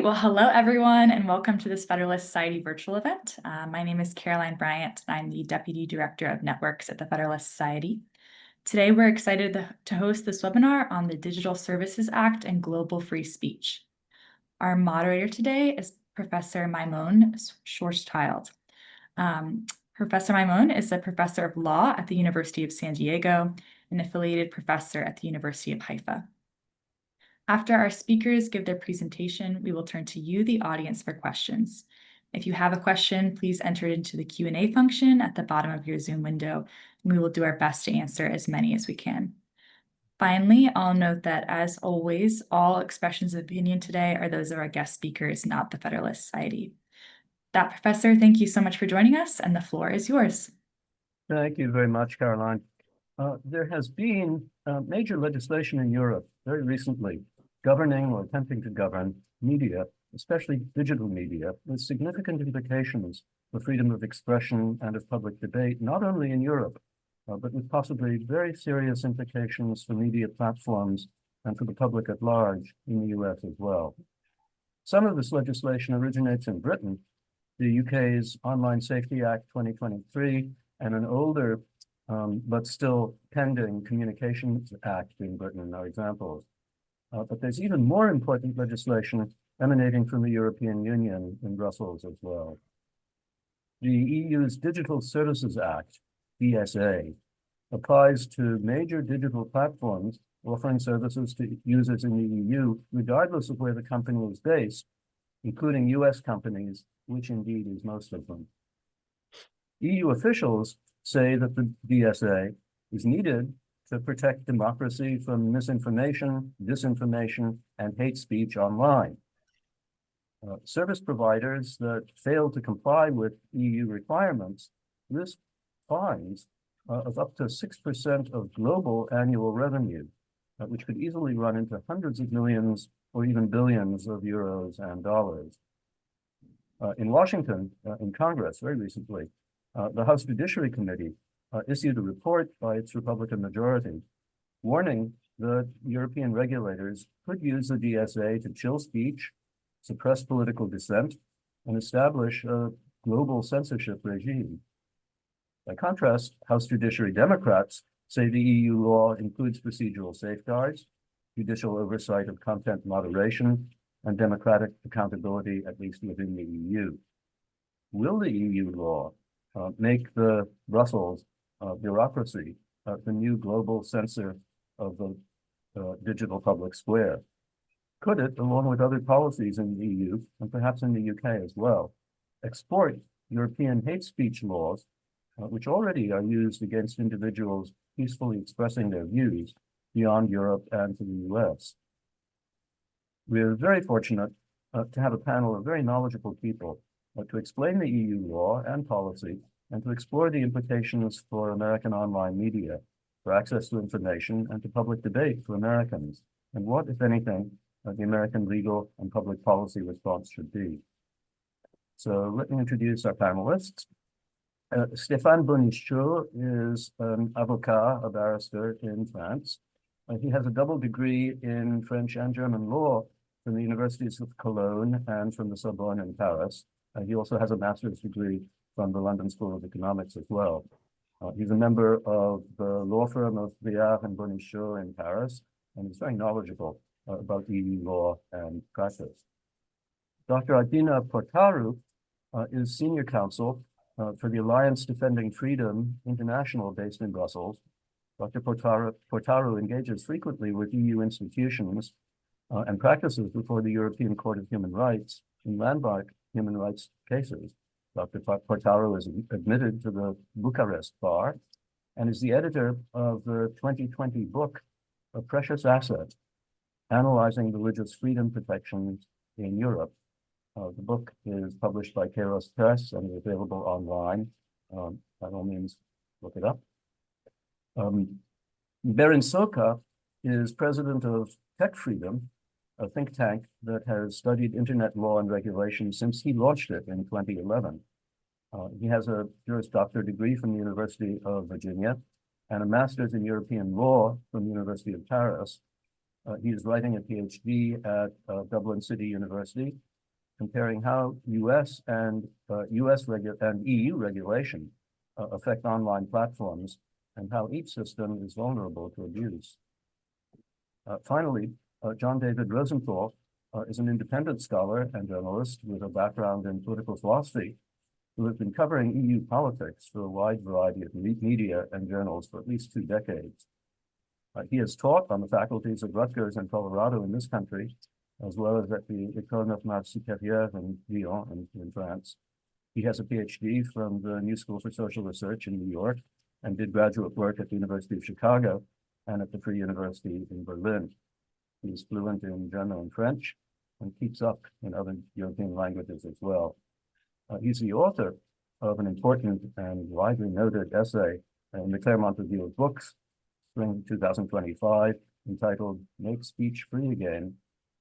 Great. Well, hello, everyone, and welcome to this Federalist Society virtual event. My name is Caroline Bryant, and I'm the Deputy Director of Networks at the Federalist Society. Today, we're excited to host this webinar on the Digital Services Act and global free speech. Our moderator today is Professor Maimon Schwarzschild. Professor Maimon is a professor of law at the University of San Diego, an affiliated professor at the University of Haifa. After our speakers give their presentation, we will turn to you, the audience, for questions. If you have a question, please enter it into the Q&A function at the bottom of your Zoom window, and we will do our best to answer as many as we can. Finally, I'll note that, as always, all expressions of opinion today are those of our guest speakers, not the Federalist Society. That, Professor, thank you so much for joining us, and the floor is yours. Thank you very much, Caroline. There has been major legislation in Europe very recently governing or attempting to govern media, especially digital media, with significant implications for freedom of expression and of public debate, not only in Europe, but with possibly very serious implications for media platforms and for the public at large in the US as well. Some of this legislation originates in Britain. The UK's Online Safety Act 2023 and an older but still pending Communications Act in Britain are examples. But there's even more important legislation emanating from the European Union in Brussels as well. The EU's Digital Services Act, DSA, applies to major digital platforms offering services to users in the EU, regardless of where the company is based, including US companies, which indeed is most of them. EU officials say that the DSA is needed to protect democracy from misinformation, disinformation, and hate speech online. Service providers that fail to comply with EU requirements risk fines of up to 6% of global annual revenue, which could easily run into hundreds of millions or even billions of euros and dollars. In Washington, in Congress, very recently, the House Judiciary Committee issued a report by its Republican majority warning that European regulators could use the DSA to chill speech, suppress political dissent, and establish a global censorship regime. By contrast, House Judiciary Democrats say the EU law includes procedural safeguards, judicial oversight of content moderation, and democratic accountability, at least within the EU. Will the EU law make the Brussels bureaucracy the new global censor of the digital public square? Could it, along with other policies in the EU, and perhaps in the UK as well, export European hate speech laws, which already are used against individuals peacefully expressing their views, beyond Europe and to the US? We're very fortunate to have a panel of very knowledgeable people to explain the EU law and policy and to explore the implications for American online media, for access to information, and to public debate for Americans, and what, if anything, the American legal and public policy response should be. So let me introduce our panelists. Stéphane Bonichot is an avocat, a barrister in France. He has a double degree in French and German law from the universities of Cologne and from the Sorbonne in Paris. He also has a master's degree from the London School of Economics as well. He's a member of the law firm of Briard and Bonichot in Paris, and he's very knowledgeable about EU law and practice. Dr. Adina Portaru is senior counsel for the Alliance Defending Freedom International based in Brussels. Dr. Portaru engages frequently with EU institutions and practices before the European Court of Human Rights in landmark human rights cases. Dr. Portaru is admitted to the Bucharest Bar and is the editor of the 2020 book, A Precious Asset, Analyzing Religious Freedom Protections in Europe. The book is published by Kairos Press and is available online. By all means, look it up. Berin Soka is president of Tech Freedom, a think tank that has studied internet law and regulation since he launched it in 2011. He has a Juris Doctor degree from the University of Virginia and a master's in European law from the University of Paris. He is writing a PhD at Dublin City University comparing how US and EU regulation affect online platforms and how each system is vulnerable to abuse. Finally, John David Rosenthal is an independent scholar and journalist with a background in political philosophy who has been covering EU politics for a wide variety of media and journals for at least 2 decades. He has taught on the faculties of Rutgers and Colorado in this country, as well as at the École Normale Supérieure in Lyon in France. He has a PhD from the New School for Social Research in New York and did graduate work at the University of Chicago and at the Free University in Berlin. He is fluent in German and French and keeps up in other European languages as well. He's the author of an important and widely noted essay in the Claremont Review of Books, spring 2025, entitled Make Speech Free Again,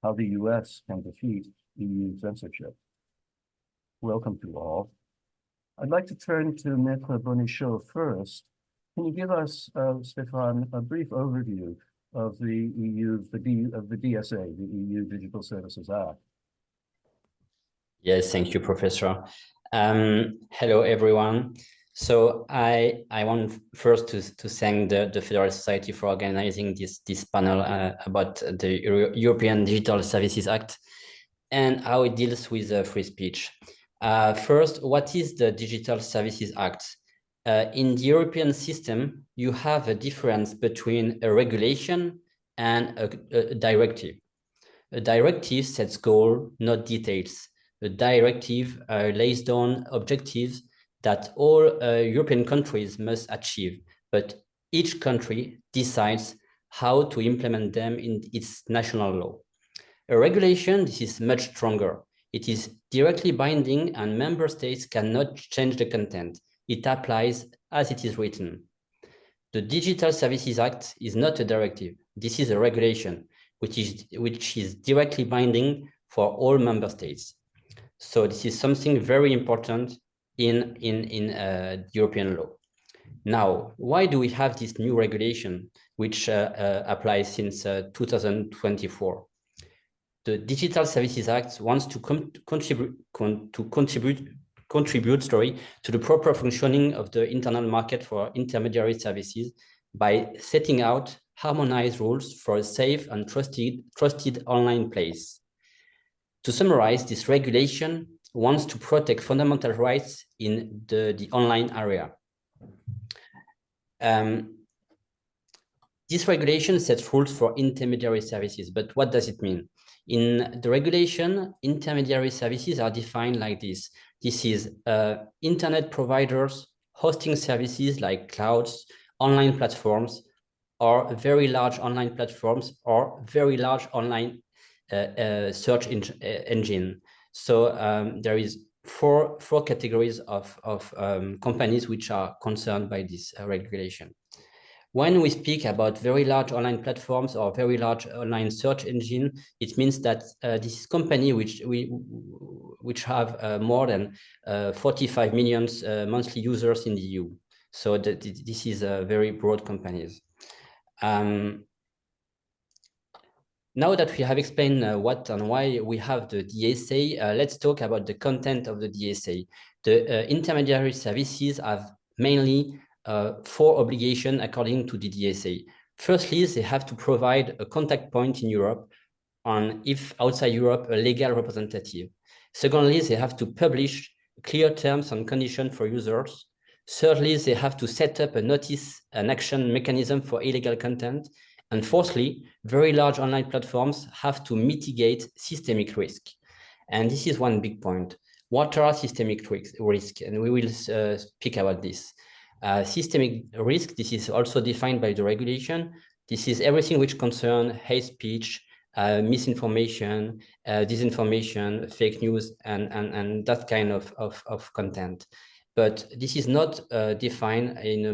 How the US Can Defeat EU Censorship. Welcome to all. I'd like to turn to Maître Bonichot first. Can you give us, Stefan, a brief overview of the DSA, the EU Digital Services Act? Yes, thank you, Professor. Hello, everyone. So I want first to thank the Federalist Society for organizing this panel about the European Digital Services Act and how it deals with free speech. First, what is the Digital Services Act? In the European system, you have a difference between a regulation and a directive. A directive sets goals, not details. The directive lays down objectives that all European countries must achieve, but each country decides how to implement them in its national law. A regulation, this is much stronger. It is directly binding and member states cannot change the content. It applies as it is written. The Digital Services Act is not a directive. This is a regulation, which is directly binding for all member states. So this is something very important in European law. Now, why do we have this new regulation, which applies since 2024? The Digital Services Act wants to contribute to the proper functioning of the internal market for intermediary services by setting out harmonized rules for a safe and trusted online place. To summarize, this regulation wants to protect fundamental rights in the online area. This regulation sets rules for intermediary services, but what does it mean? In the regulation, intermediary services are defined like this. This is internet providers, hosting services like clouds, online platforms, or very large online platforms, or very large online search engine. So there is four categories of companies which are concerned by this regulation. When we speak about very large online platforms or very large online search engine, it means that this is company which have more than 45 million monthly users in the EU. So this is very broad companies. Now that we have explained what and why we have the DSA, let's talk about the content of the DSA. The intermediary services have mainly 4 obligations according to the DSA. Firstly, they have to provide a contact point in Europe, and if outside Europe, a legal representative. Secondly, they have to publish clear terms and conditions for users. Thirdly, they have to set up a notice and action mechanism for illegal content. And fourthly, very large online platforms have to mitigate systemic risk. And this is one big point. What are systemic risk? And we will speak about this. Systemic risk, this is also defined by the regulation. This is everything which concerns hate speech, misinformation, disinformation, fake news, and that kind of content. But this is not defined in a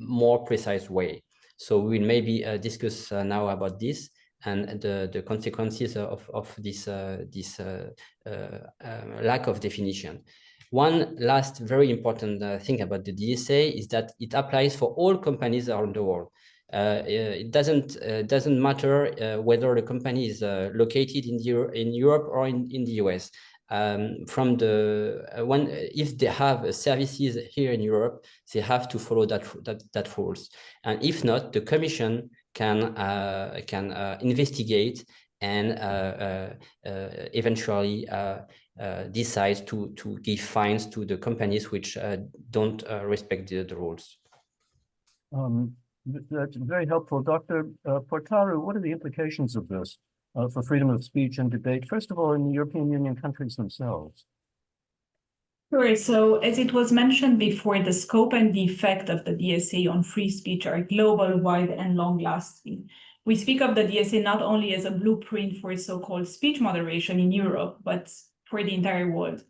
more precise way. So we will maybe discuss now about this and the consequences of this lack of definition. One last very important thing about the DSA is that it applies for all companies around the world. It doesn't matter whether the company is located in Europe or in the US. If they have services here in Europe, they have to follow that rules. And if not, the Commission can investigate and eventually decide to give fines to the companies which don't respect the rules. That's very helpful. Dr. Portaru, what are the implications of this for freedom of speech and debate, first of all, in the European Union countries themselves? Sure. So as it was mentioned before, the scope and the effect of the DSA on free speech are global, wide, and long-lasting. We speak of the DSA not only as a blueprint for so-called speech moderation in Europe, but for the entire world.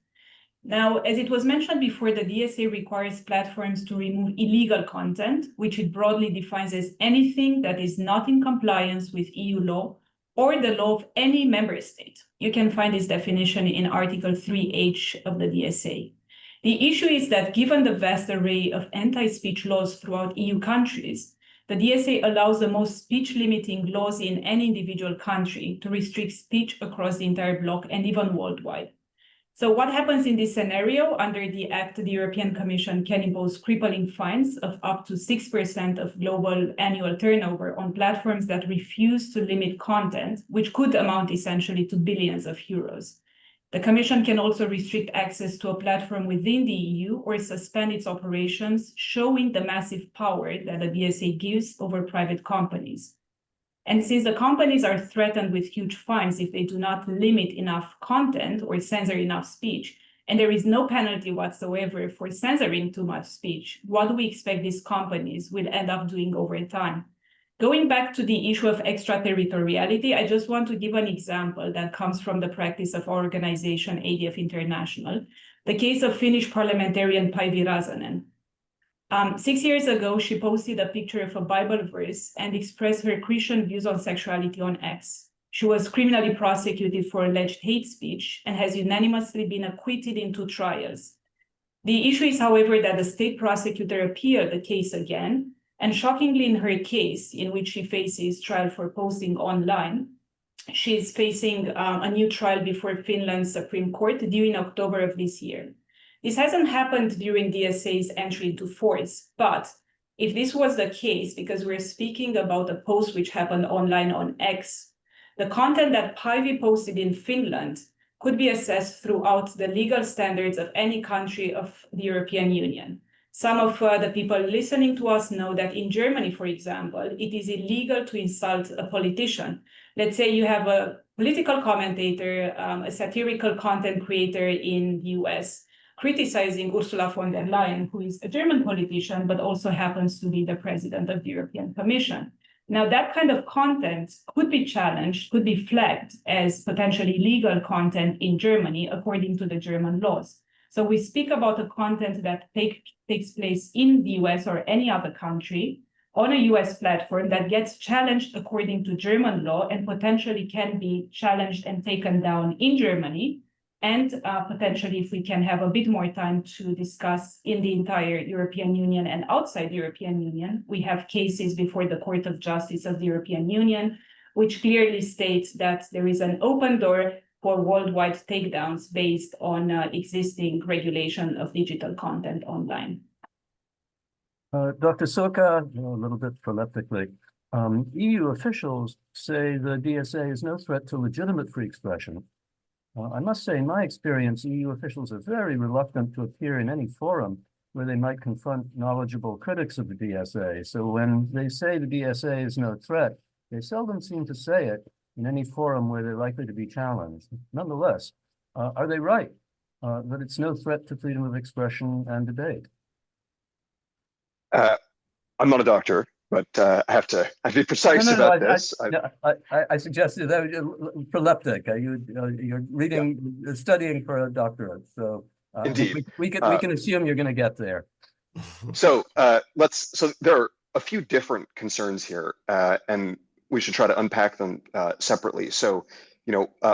Now, as it was mentioned before, the DSA requires platforms to remove illegal content, which it broadly defines as anything that is not in compliance with EU law or the law of any member state. You can find this definition in Article 3H of the DSA. The issue is that given the vast array of anti-speech laws throughout EU countries, the DSA allows the most speech-limiting laws in any individual country to restrict speech across the entire bloc and even worldwide. So what happens in this scenario? Under the Act, the European Commission can impose crippling fines of up to 6% of global annual turnover on platforms that refuse to limit content, which could amount essentially to billions of euros. The Commission can also restrict access to a platform within the EU or suspend its operations, showing the massive power that the DSA gives over private companies. And since the companies are threatened with huge fines if they do not limit enough content or censor enough speech, and there is no penalty whatsoever for censoring too much speech, what do we expect these companies will end up doing over time? Going back to the issue of extraterritoriality, I just want to give an example that comes from the practice of our organization, ADF International, the case of Finnish parliamentarian Päivi Räsänen. 6 years ago, she posted a picture of a Bible verse and expressed her Christian views on sexuality on X. She was criminally prosecuted for alleged hate speech and has unanimously been acquitted in 2 trials. The issue is, however, that the state prosecutor appealed the case again, and shockingly in her case, in which she faces trial for posting online, she is facing a new trial before Finland's Supreme Court due in October of this year. This hasn't happened during DSA's entry into force, but if this was the case, because we're speaking about a post which happened online on X, the content that Päivi posted in Finland could be assessed throughout the legal standards of any country of the European Union. Some of the people listening to us know that in Germany, for example, it is illegal to insult a politician. Let's say you have a political commentator, a satirical content creator in the US, criticizing Ursula von der Leyen, who is a German politician, but also happens to be the president of the European Commission. Now, that kind of content could be challenged, could be flagged as potentially legal content in Germany, according to the German laws. So we speak about a content that takes place in the US or any other country on a US platform that gets challenged according to German law and potentially can be challenged and taken down in Germany. And potentially, if we can have a bit more time to discuss in the entire European Union and outside the European Union, we have cases before the Court of Justice of the European Union, which clearly states that there is an open door for worldwide takedowns based on existing regulation of digital content online. Dr. Soka, a little bit proleptically, EU officials say the DSA is no threat to legitimate free expression. I must say, in my experience, EU officials are very reluctant to appear in any forum where they might confront knowledgeable critics of the DSA. So when they say the DSA is no threat, they seldom seem to say it in any forum where they're likely to be challenged. Nonetheless, are they right that it's no threat to freedom of expression and debate? I'm not a doctor, but I have to be precise about this. I suggested that proleptic. You're reading, studying for a doctorate, so indeed we can assume you're going to get there. So so there are a few different concerns here, and we should try to unpack them separately. So,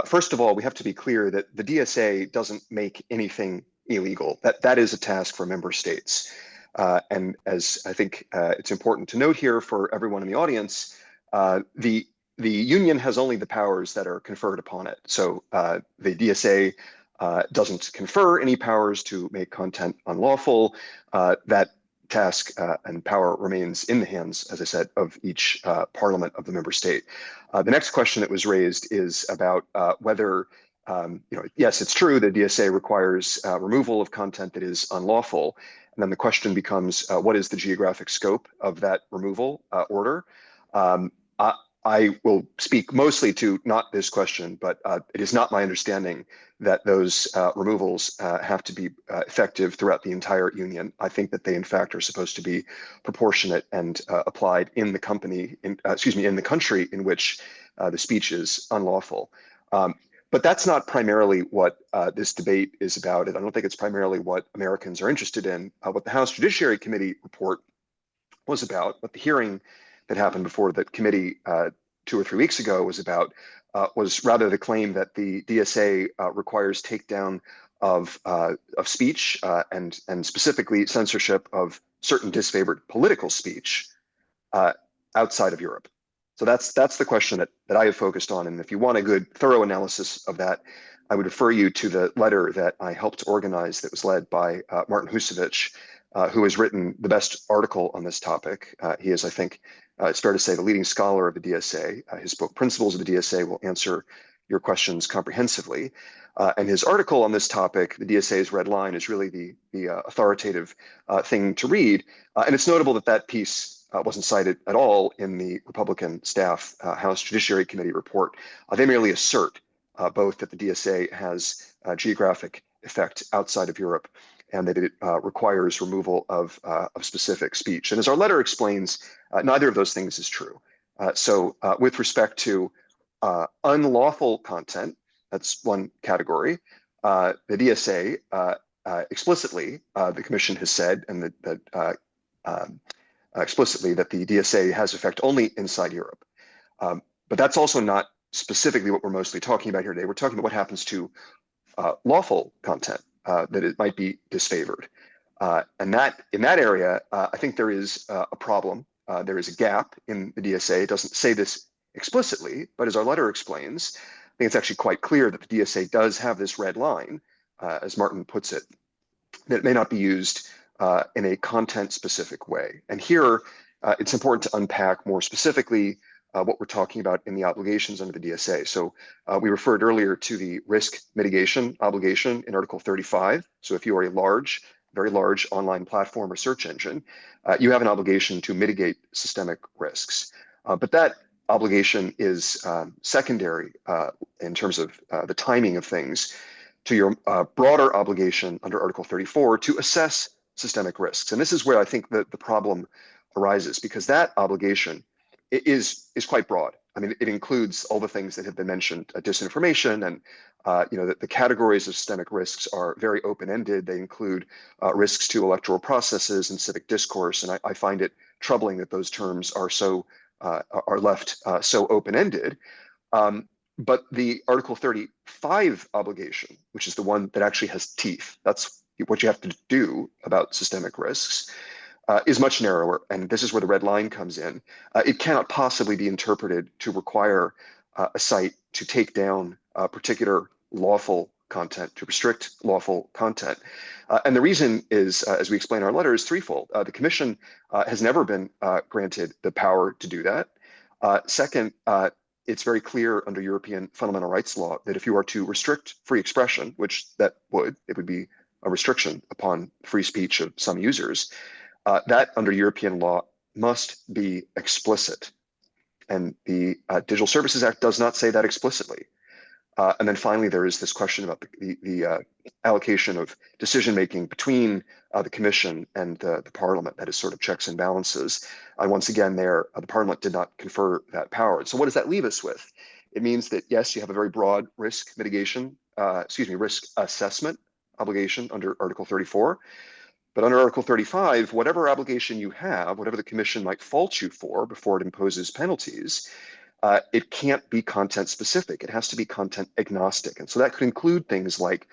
first of all, we have to be clear that the DSA doesn't make anything illegal. That is a task for member states. And as I think it's important to note here for everyone in the audience, the union has only the powers that are conferred upon it. So the DSA doesn't confer any powers to make content unlawful. That task and power remains in the hands, as I said, of each parliament of the member state. The next question that was raised is about whether, yes, it's true that DSA requires removal of content that is unlawful. And then the question becomes, what is the geographic scope of that removal order? I will speak mostly to not this question, but it is not my understanding that those removals have to be effective throughout the entire union. I think that they, in fact, are supposed to be proportionate and applied in the company, in the country in which the speech is unlawful. But that's not primarily what this debate is about. And I don't think it's primarily what Americans are interested in. What the House Judiciary Committee report was about, what the hearing that happened before the committee 2 or 3 weeks ago was about, was rather the claim that the DSA requires takedown of speech and specifically censorship of certain disfavored political speech outside of Europe. So that's the question that I have focused on. And if you want a good, thorough analysis of that, I would refer you to the letter that I helped organize that was led by Martin Husevich, who has written the best article on this topic. He is, I think, it's fair to say, the leading scholar of the DSA. His book, Principles of the DSA, will answer your questions comprehensively. And his article on this topic, the DSA's red line, is really the authoritative thing to read. And it's notable that that piece wasn't cited at all in the Republican staff House Judiciary Committee report. They merely assert both that the DSA has geographic effect outside of Europe and that it requires removal of specific speech. And as our letter explains, neither of those things is true. So with respect to unlawful content, that's one category, the DSA explicitly, the Commission has said, and that explicitly that the DSA has effect only inside Europe. But that's also not specifically what we're mostly talking about here today. We're talking about what happens to lawful content that it might be disfavored. And that in that area, I think there is a problem. There is a gap in the DSA. It doesn't say this explicitly, but as our letter explains, I think it's actually quite clear that the DSA does have this red line, as Martin puts it, that it may not be used in a content-specific way. And here, it's important to unpack more specifically what we're talking about in the obligations under the DSA. So we referred earlier to the risk mitigation obligation in Article 35. So if you are a very large online platform or search engine, you have an obligation to mitigate systemic risks. But that obligation is secondary in terms of the timing of things to your broader obligation under Article 34 to assess systemic risks. And this is where I think that the problem arises, because that obligation is quite broad. I mean, it includes all the things that have been mentioned, disinformation, and the categories of systemic risks are very open-ended. They include risks to electoral processes and civic discourse, and I find it troubling that those terms are so are left so open-ended. But the Article 35 obligation, which is the one that actually has teeth, that's what you have to do about systemic risks, is much narrower, and this is where the red line comes in. It cannot possibly be interpreted to require a site to take down particular lawful content, to restrict lawful content. And the reason is, as we explain in our letter, is threefold. The Commission has never been granted the power to do that. Second, it's very clear under European fundamental rights law that if you are to restrict free expression, which it would be a restriction upon free speech of some users, that under European law must be explicit. And the Digital Services Act does not say that explicitly. And then finally, there is this question about the allocation of decision-making between the Commission and the Parliament, that is sort of checks and balances. Once again, the Parliament did not confer that power. And so what does that leave us with? It means that, yes, you have a very broad risk mitigation, risk assessment obligation under Article 34. But under Article 35, whatever obligation you have, whatever the Commission might fault you for before it imposes penalties, it can't be content specific. It has to be content agnostic. And so that could include things like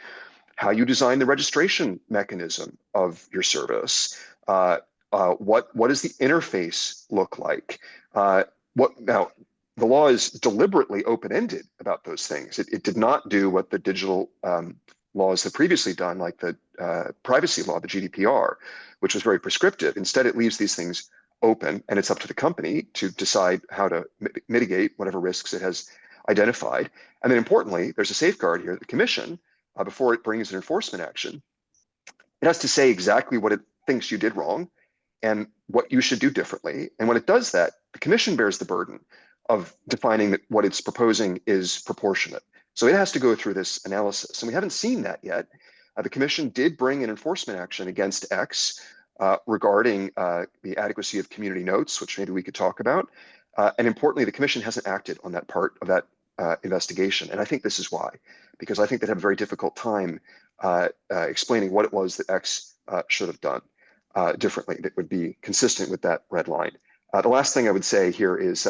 how you design the registration mechanism of your service, What does the interface look like? Now, the law is deliberately open-ended about those things. It did not do what the digital laws have previously done, like the privacy law, the GDPR, which was very prescriptive. Instead, it leaves these things open, and it's up to the company to decide how to mitigate whatever risks it has identified. And then importantly, there's a safeguard here. The commission, before it brings an enforcement action, it has to say exactly what it thinks you did wrong and what you should do differently. And when it does that, the commission bears the burden of defining that what it's proposing is proportionate. So it has to go through this analysis. And we haven't seen that yet. The commission did bring an enforcement action against X regarding the adequacy of community notes, which maybe we could talk about. And importantly, the commission hasn't acted on that part of that investigation. And I think this is why, because I think they'd have a very difficult time explaining what it was that X should have done differently that would be consistent with that red line. The last thing I would say here is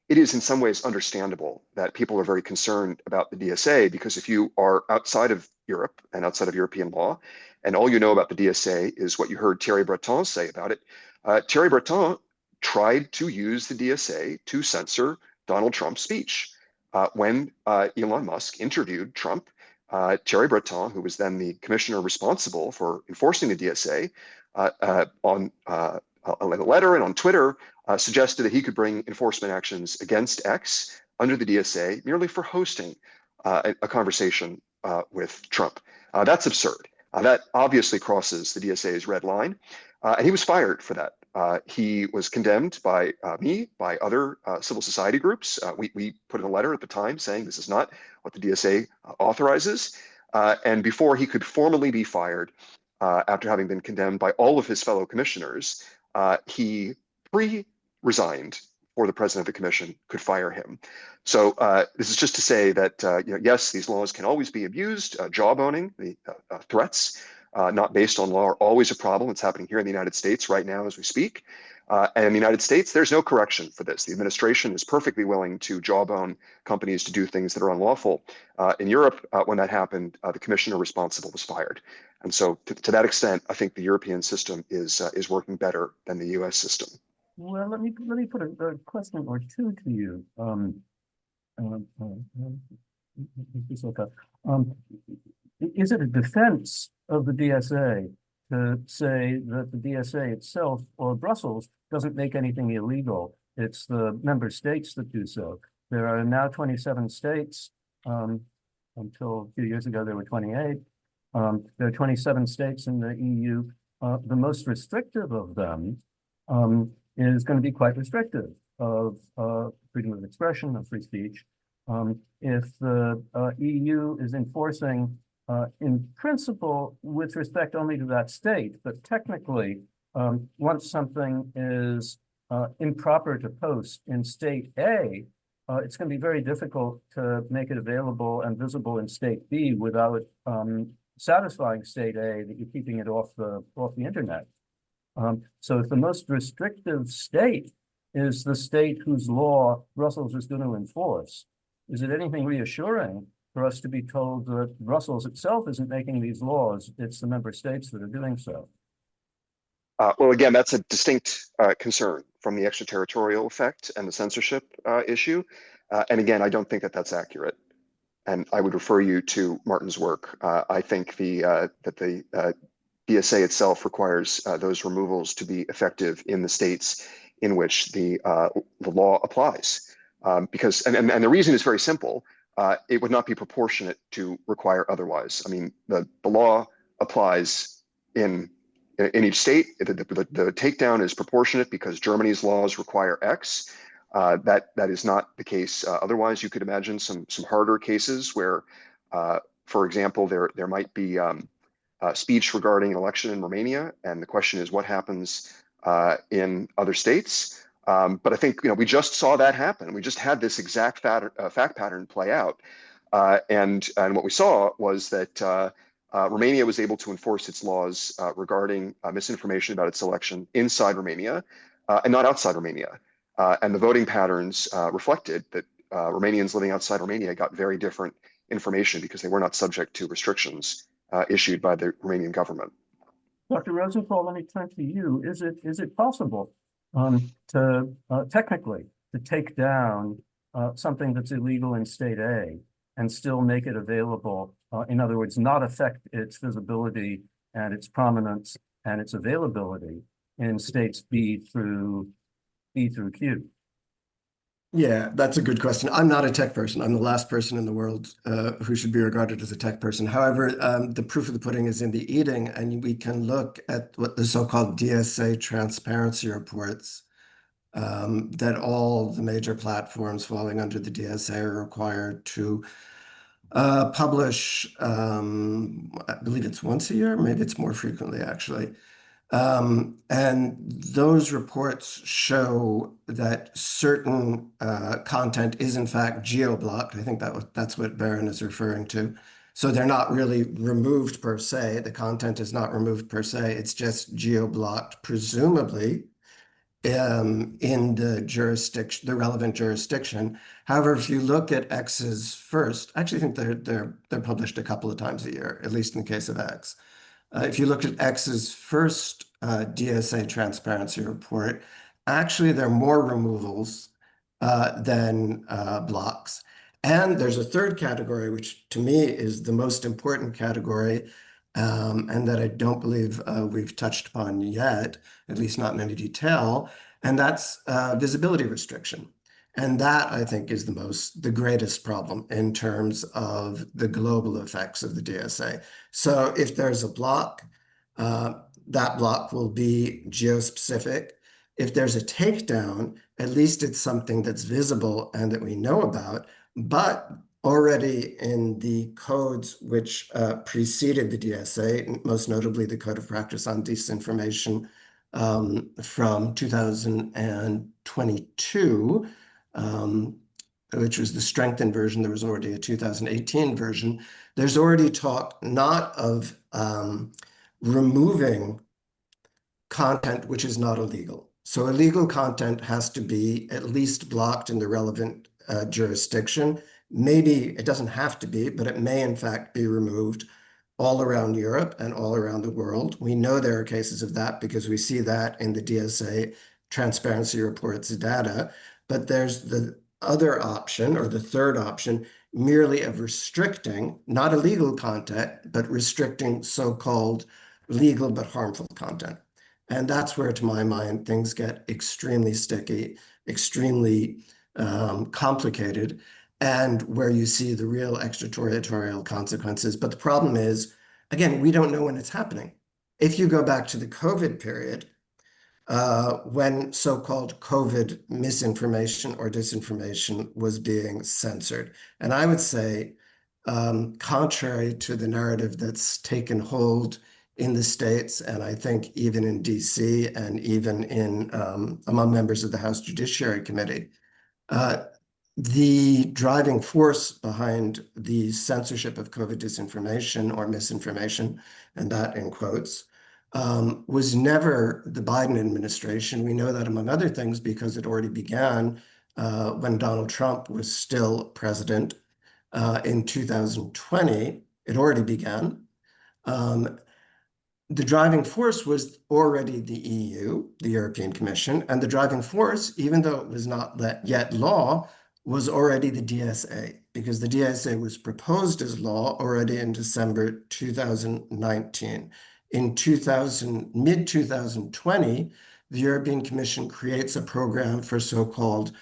it is in some ways understandable that people are very concerned about the DSA, because if you are outside of Europe and outside of European law, and all you know about the DSA is what you heard Thierry Breton say about it, Thierry Breton tried to use the DSA to censor Donald Trump's speech. When Elon Musk interviewed Trump, Thierry Breton, who was then the commissioner responsible for enforcing the DSA, on a letter and on Twitter, suggested that he could bring enforcement actions against X under the DSA merely for hosting a conversation with Trump. That's absurd. That obviously crosses the DSA's red line, and he was fired for that. He was condemned by me, by other civil society groups. We put in a letter at the time saying this is not what the DSA authorizes. And before he could formally be fired, after having been condemned by all of his fellow commissioners, he pre-resigned before the president of the commission could fire him. So this is just to say that, yes, these laws can always be abused. Jawboning, the threats, not based on law, are always a problem. It's happening here in the United States right now as we speak. And in the United States, there's no correction for this. The administration is perfectly willing to jawbone companies to do things that are unlawful. In Europe, when that happened, the commissioner responsible was fired. And so to that extent, I think the European system is working better than the US system. Well, let me put a question or two to you. Is it a defense of the DSA to say that the DSA itself or Brussels doesn't make anything illegal? It's the member states that do so. There are now 27 states. Until a few years ago, there were 28. There are 27 states in the EU. The most restrictive of them is going to be quite restrictive of freedom of expression, of free speech. If the EU is enforcing in principle with respect only to that state, but technically, once something is improper to post in state A, it's going to be very difficult to make it available and visible in state B without satisfying state A that you're keeping it off the internet. So if the most restrictive state is the state whose law Brussels is going to enforce, is it anything reassuring for us to be told that Brussels itself isn't making these laws? It's the member states that are doing so. Well, again, that's a distinct concern from the extraterritorial effect and the censorship issue. And again, I don't think that that's accurate. And I would refer you to Martin's work. I think that the DSA itself requires those removals to be effective in the states in which the law applies. Because the reason is very simple. It would not be proportionate to require otherwise. I mean, the law applies in each state. The takedown is proportionate because Germany's laws require X. That is not the case. Otherwise, you could imagine some harder cases where, for example, there might be speech regarding an election in Romania, and the question is what happens in other states. But I think we just saw that happen. We just had this exact fact pattern play out, and what we saw was that Romania was able to enforce its laws regarding misinformation about its election inside Romania and not outside Romania. And the voting patterns reflected that Romanians living outside Romania got very different information because they were not subject to restrictions issued by the Romanian government. Dr. Rosenthal, let me turn to you. Is it possible to technically to take down something that's illegal in state A and still make it available? In other words, not affect its visibility and its prominence and its availability in states B through Q. Yeah, that's a good question. I'm not a tech person. I'm the last person in the world who should be regarded as a tech person. However, the proof of the pudding is in the eating, and we can look at what the so-called DSA transparency reports that all the major platforms falling under the DSA are required to publish. I believe it's once a year, maybe it's more frequently actually. And those reports show that certain content is in fact geo-blocked. I think that's what Baron is referring to. So they're not really removed per se. The content is not removed per se. It's just geo-blocked, presumably in the relevant jurisdiction. However, if you look at X's first, I actually think they're published a couple of times a year, at least in the case of X. If you look at X's first DSA transparency report, actually there are more removals than blocks. And there's a third category, which to me is the most important category, and that I don't believe we've touched upon yet, at least not in any detail, and that's visibility restriction. And that, I think, is the greatest problem in terms of the global effects of the DSA. So if there's a block, that block will be geospecific. If there's a takedown, at least it's something that's visible and that we know about, but already in the codes which preceded the DSA, most notably the Code of Practice on Disinformation from 2022, which was the strengthened version. There was already a 2018 version. There's already talk not of removing content which is not illegal. So illegal content has to be at least blocked in the relevant jurisdiction. Maybe it doesn't have to be, but it may in fact be removed all around Europe and all around the world. We know there are cases of that because we see that in the DSA transparency reports data. But there's the other option, or the third option, merely of restricting, not illegal content, but restricting so-called legal but harmful content. And that's where, to my mind, things get extremely sticky, extremely complicated, and where you see the real extraterritorial consequences. But the problem is, again, we don't know when it's happening. If you go back to the COVID period, when so-called COVID misinformation or disinformation was being censored. And I would say, contrary to the narrative that's taken hold in the States, and I think even in DC and even in among members of the House Judiciary Committee, the driving force behind the censorship of COVID disinformation or misinformation, and that in quotes, was never the Biden administration. We know that, among other things, because it already began when Donald Trump was still president in 2020. It already began. The driving force was already the EU, the European Commission, and the driving force, even though it was not yet law, was already the DSA, because the DSA was proposed as law already in December 2019. In mid-2020, the European Commission creates a program for so-called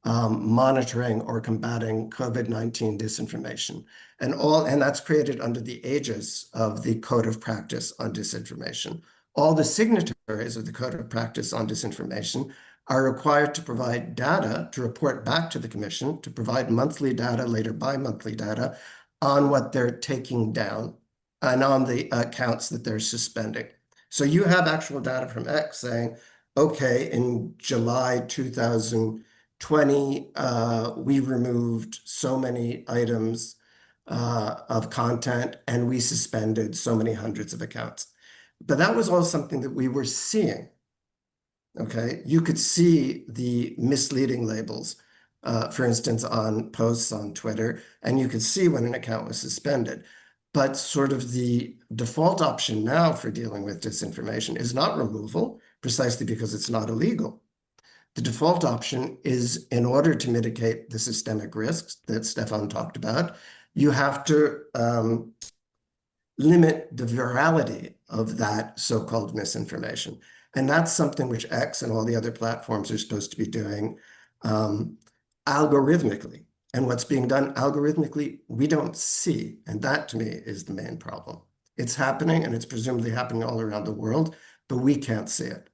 monitoring or combating COVID-19 disinformation. And that's created under the aegis of the Code of Practice on Disinformation. All the signatories of the Code of Practice on Disinformation are required to provide data, to report back to the Commission, to provide monthly data, later bi-monthly data, on what they're taking down and on the accounts that they're suspending. So you have actual data from X saying, okay, in July 2020, we removed so many items of content and we suspended so many hundreds of accounts. But that was all something that we were seeing. Okay, you could see the misleading labels, for instance, on posts on Twitter, and you could see when an account was suspended. But sort of the default option now for dealing with disinformation is not removal, precisely because it's not illegal. The default option is, in order to mitigate the systemic risks that Stefan talked about, you have to limit the virality of that so-called misinformation. And that's something which X and all the other platforms are supposed to be doing algorithmically. And what's being done algorithmically, we don't see. And that, to me, is the main problem. It's happening, and it's presumably happening all around the world, but we can't see it.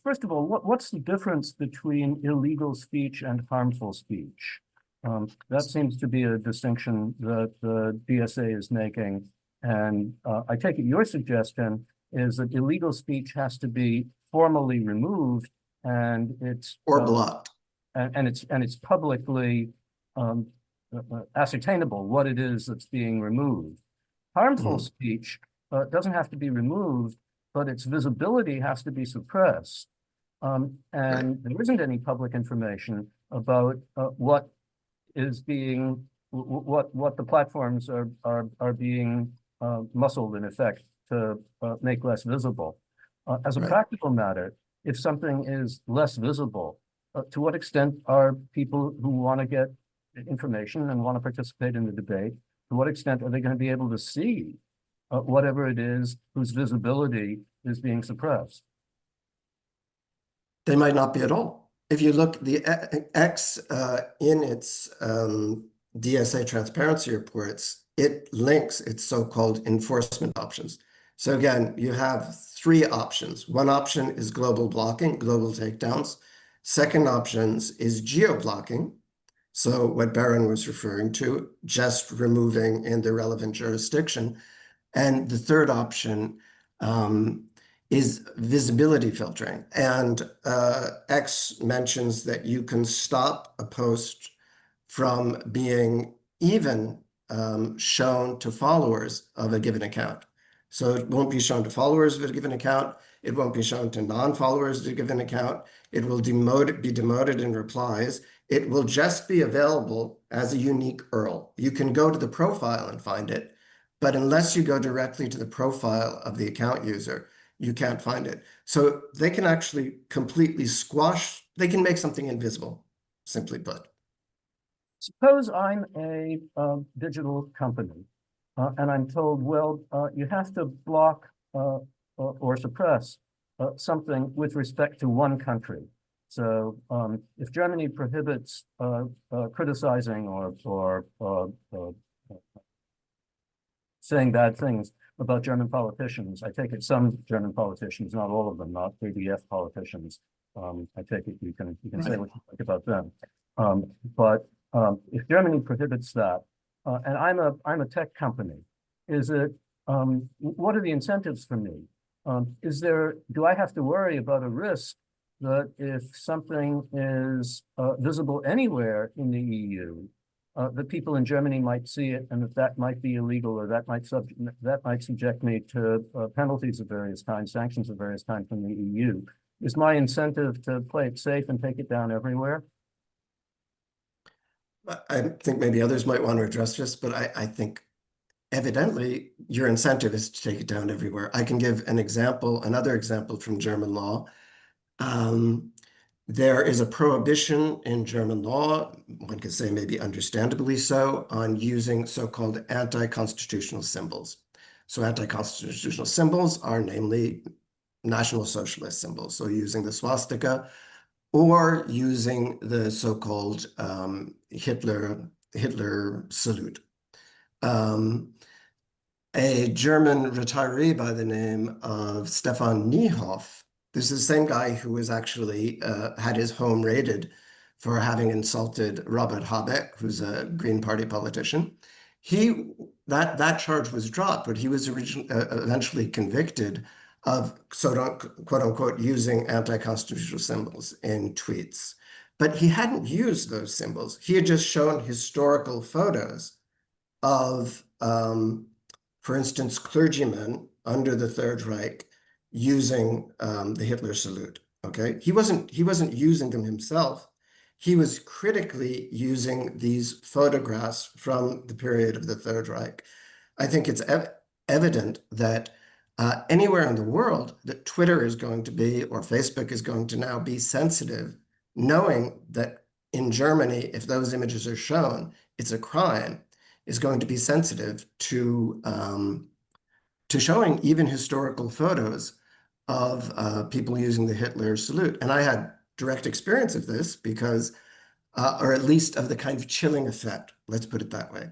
First of all, what's the difference between illegal speech and harmful speech? That seems to be a distinction that the DSA is making. And I take it your suggestion is that illegal speech has to be formally removed, and it's or blocked, and it's publicly ascertainable what it is that's being removed. Harmful speech doesn't have to be removed, but its visibility has to be suppressed. And there isn't any public information about what is being, what the platforms are being muscled, in effect, to make less visible. As a practical matter, if something is less visible, to what extent are people who want to get information and want to participate in the debate, to what extent are they going to be able to see whatever it is whose visibility is being suppressed? They might not be at all. If you look, the X in its DSA transparency reports, it links its so-called enforcement options. So again, you have three options. One option is global blocking, global takedowns. Second option is geo-blocking. So what Baron was referring to, just removing in the relevant jurisdiction. And the third option is visibility filtering. And X mentions that you can stop a post from being even shown to followers of a given account. So it won't be shown to followers of a given account. It won't be shown to non-followers of a given account. It will be demoted in replies. It will just be available as a unique URL. You can go to the profile and find it, but unless you go directly to the profile of the account user, you can't find it. So they can actually completely squash, they can make something invisible, simply put. Suppose I'm a digital company and I'm told, well, you have to block or suppress something with respect to one country. So if Germany prohibits criticizing or saying bad things about German politicians, I take it some German politicians, not all of them, not ADF politicians. I take it you can say what you think about them. But if Germany prohibits that, and I'm a tech company, is it what are the incentives for me? Do I have to worry about a risk that if something is visible anywhere in the EU, that people in Germany might see it, and that might be illegal, or that might subject me to penalties of various kinds, sanctions of various kinds from the EU? Is my incentive to play it safe and take it down everywhere? I think maybe others might want to address this, but I think evidently your incentive is to take it down everywhere. I can give an example, another example from German law. There is a prohibition in German law, one could say maybe understandably so, on using so-called anti-constitutional symbols. So anti-constitutional symbols are namely National Socialist symbols. So using the swastika or using the so-called Hitler salute. A German retiree by the name of Stefan Niehoff, this is the same guy who was actually had his home raided for having insulted Robert Habeck, who's a Green Party politician. That charge was dropped, but he was eventually convicted of quote unquote using anti-constitutional symbols in tweets. But he hadn't used those symbols. He had just shown historical photos of, for instance, clergymen under the Third Reich using the Hitler salute. Okay, he wasn't using them himself. he was critically using these photographs from the period of the Third Reich. I think it's evident that anywhere in the world that Twitter is going to be, or Facebook is going to now be sensitive, knowing that in Germany, if those images are shown, it's a crime, is going to be sensitive to showing even historical photos of people using the Hitler salute. And I had direct experience of this because, or at least of the kind of chilling effect, let's put it that way.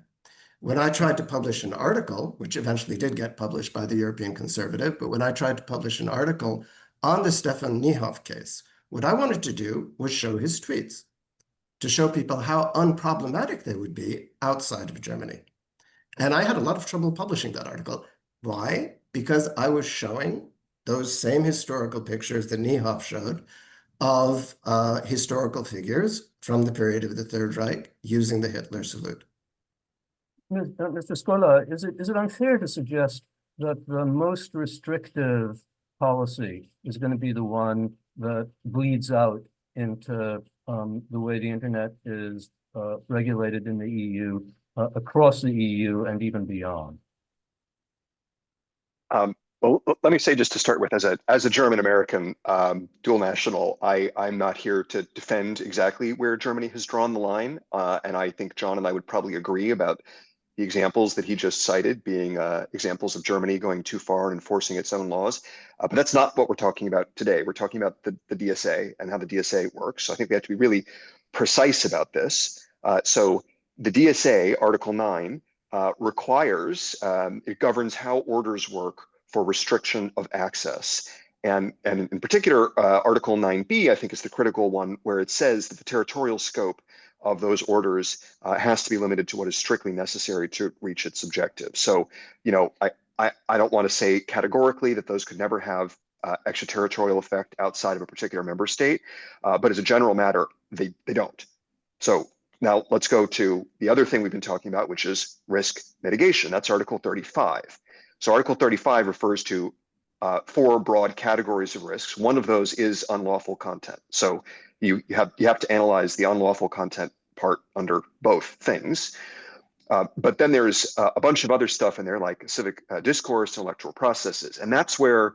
When I tried to publish an article, which eventually did get published by the European Conservative, but when I tried to publish an article on the Stefan Niehoff case, what I wanted to do was show his tweets, to show people how unproblematic they would be outside of Germany. And I had a lot of trouble publishing that article. Why? Because I was showing those same historical pictures that Niehoff showed of historical figures from the period of the Third Reich using the Hitler salute. Mr. Scola, is it unfair to suggest that the most restrictive policy is going to be the one that bleeds out into the way the internet is regulated in the EU, across the EU, and even beyond? Well, let me say, just to start with, as a German American dual national, I'm not here to defend exactly where Germany has drawn the line, and I think John and I would probably agree about the examples that he just cited being examples of Germany going too far and enforcing its own laws. But that's not what we're talking about today. We're talking about the DSA and how the DSA works. So I think we have to be really precise about this. So the DSA, Article 9, requires, it governs how orders work for restriction of access. And in particular, Article 9b, I think, is the critical one, where it says that the territorial scope of those orders has to be limited to what is strictly necessary to reach its objective. So, you know, I don't want to say categorically that those could never have extraterritorial effect outside of a particular member state, but as a general matter, they don't. So now let's go to the other thing we've been talking about, which is risk mitigation. That's Article 35. So Article 35 refers to 4 broad categories of risks. One of those is unlawful content. So you have to analyze the unlawful content part under both things. But then there's a bunch of other stuff in there, like civic discourse, intellectual processes. And that's where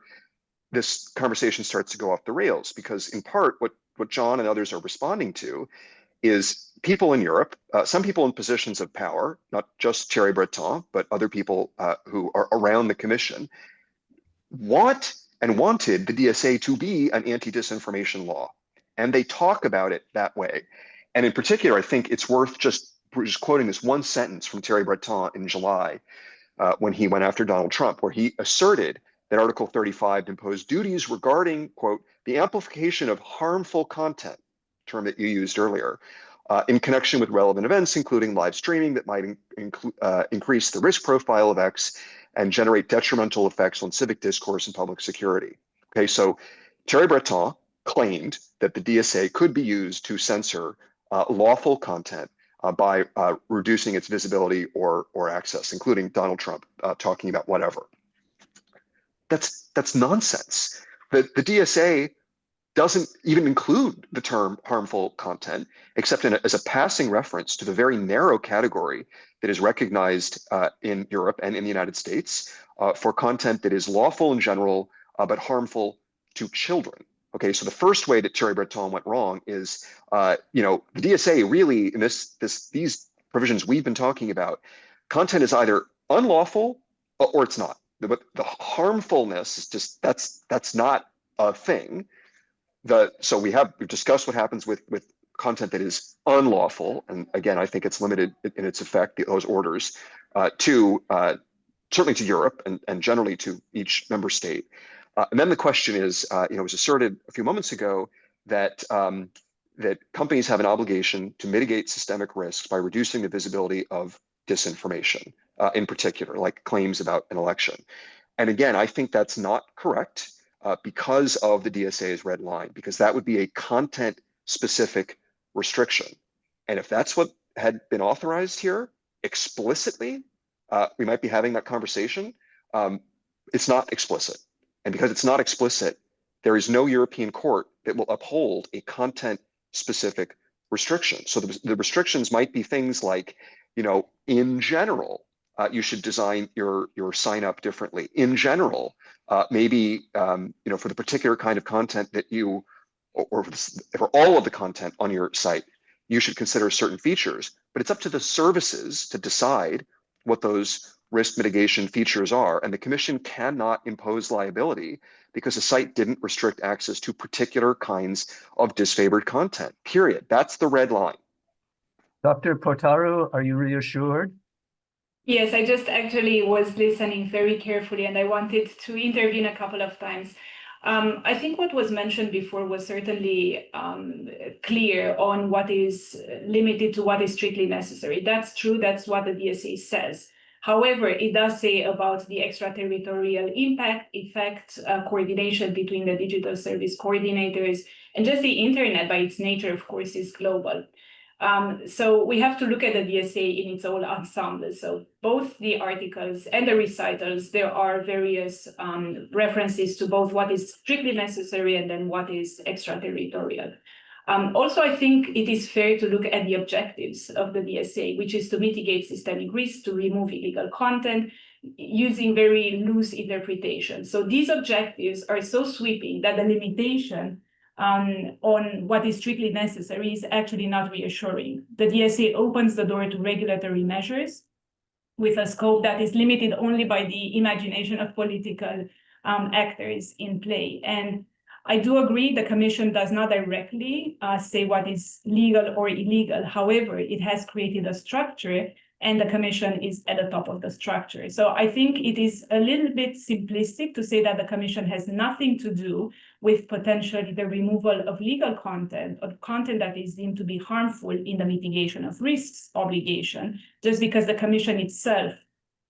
this conversation starts to go off the rails, because in part, what John and others are responding to is people in Europe, some people in positions of power, not just Thierry Breton, but other people who are around the commission, wanted the DSA to be an anti-disinformation law. And they talk about it that way. And in particular, I think it's worth just quoting this one sentence from Thierry Breton in July when he went after Donald Trump, where he asserted that Article 35 imposed duties regarding, quote, the amplification of harmful content, term that you used earlier, in connection with relevant events, including live streaming that might increase the risk profile of X and generate detrimental effects on civic discourse and public security. Okay, so Thierry Breton claimed that the DSA could be used to censor lawful content by reducing its visibility or access, including Donald Trump talking about whatever. That's nonsense. The DSA doesn't even include the term harmful content, except as a passing reference to the very narrow category that is recognized in Europe and in the United States for content that is lawful in general, but harmful to children. Okay, so the first way that Thierry Breton went wrong is, the DSA really, in these provisions we've been talking about, content is either unlawful or it's not. But the harmfulness is just, that's not a thing. So we've discussed what happens with content that is unlawful, and again, I think it's limited in its effect, those orders, to certainly to Europe and generally to each member state. And then the question is, it was asserted a few moments ago that that companies have an obligation to mitigate systemic risks by reducing the visibility of disinformation, in particular, like claims about an election. And again, I think that's not correct because of the DSA's red line, because that would be a content-specific restriction. And if that's what had been authorized here explicitly, we might be having that conversation. It's not explicit. And because it's not explicit, there is no European court that will uphold a content-specific restrictions. So the restrictions might be things like, in general, you should design your sign up differently. In general, maybe for the particular kind of content that you, or for all of the content on your site, you should consider certain features. But it's up to the services to decide what those risk mitigation features are, and the Commission cannot impose liability because a site didn't restrict access to particular kinds of disfavored content, period. That's the red line. Dr. Portaru, are you reassured? Yes, I just actually was listening very carefully and I wanted to intervene a couple of times. I think what was mentioned before was certainly clear on what is limited to what is strictly necessary. That's true, that's what the DSA says. However, it does say about the extraterritorial impact, effect, coordination between the digital service coordinators, and just the internet by its nature, of course, is global. So we have to look at the DSA in its whole ensemble. So both the articles and the recitals, there are various references to both what is strictly necessary and then what is extraterritorial. Also, I think it is fair to look at the objectives of the DSA, which is to mitigate systemic risks, to remove illegal content, using very loose interpretation. So these objectives are so sweeping that the limitation on what is strictly necessary is actually not reassuring. The DSA opens the door to regulatory measures with a scope that is limited only by the imagination of political actors in play. And I do agree the Commission does not directly say what is legal or illegal. However, it has created a structure and the Commission is at the top of the structure. So I think it is a little bit simplistic to say that the Commission has nothing to do with potentially the removal of legal content or content that is deemed to be harmful in the mitigation of risks obligation, just because the Commission itself